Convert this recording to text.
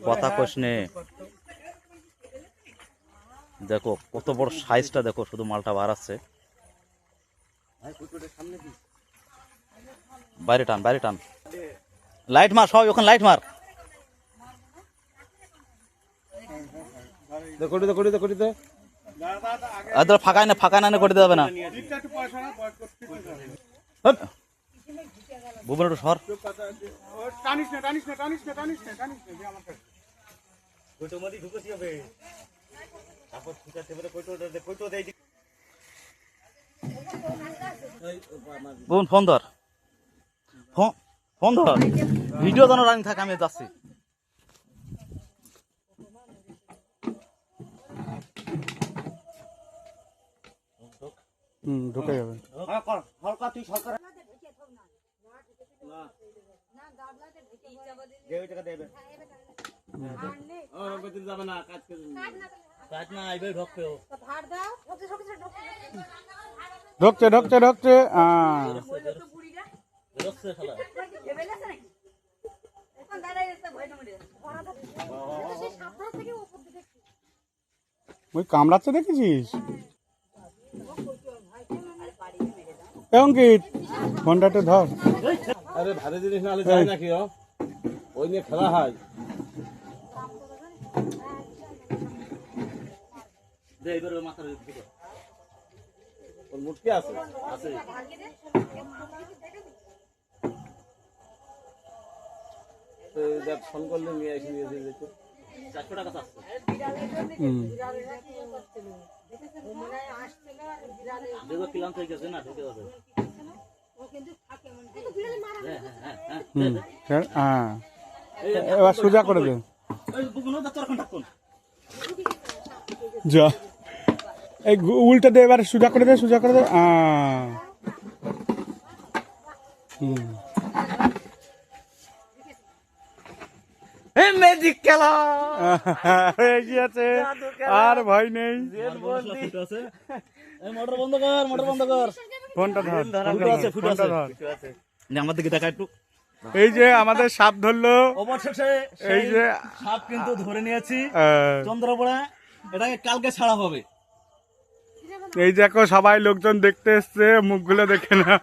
কথা কোশ নে। দেখো কত বড় সাইজটা, দেখো শুধু মালটা বাড়াচ্ছে। বাইরে টান, বাইরে টান, লাইট মার সবাই, ওখানে লাইট মার। ফাঁকায় না, ফাঁকা না করে দেবে না। ভুবন একটু সর। বোন ফোন ধর, ফোন ধর, ভিডিও যেন রানিং থাকে, আমি যাচ্ছি। ঢুকে যাবে। ঢুকছে ঢুকছে ঢুকছে। ওই কামড়াচ্ছে দেখেছিস? অঙ্কিত ফোনটা একটু ধর। আরে ভারী জিনিস না হলে যায় নাকি? ওই নিয়ে খেলা হয়। ওর মুটকি আছে আছে। ফোন করলে নিয়ে এসে নিয়ে যেত। 400 টাকা চাচ্ছে। দেখো কিলাম থেকে গেছে না, ঢুকে যাবে। এবার সোজা করে দে। যা এই উল্টা দে, এবার সোজা করে দে, সোজা করে দে। ম্যাজিক খেলা হয়ে গিয়েছে, আর ভয় নেই। মোটর বন্ধ কর, মোটর বন্ধ কর। ফোনটা ধর, ফোনটা ধর। আমার দিকে দেখা একটু। এই যে আমাদের সাপ ধরলো অবশেষে, এই যে সাপ কিন্তু ধরে নিয়েছি চন্দ্রপড়া। এটাকে কালকে ছাড়া হবে। এই দেখো সবাই লোকজন দেখতে এসছে, মুখগুলো দেখে না।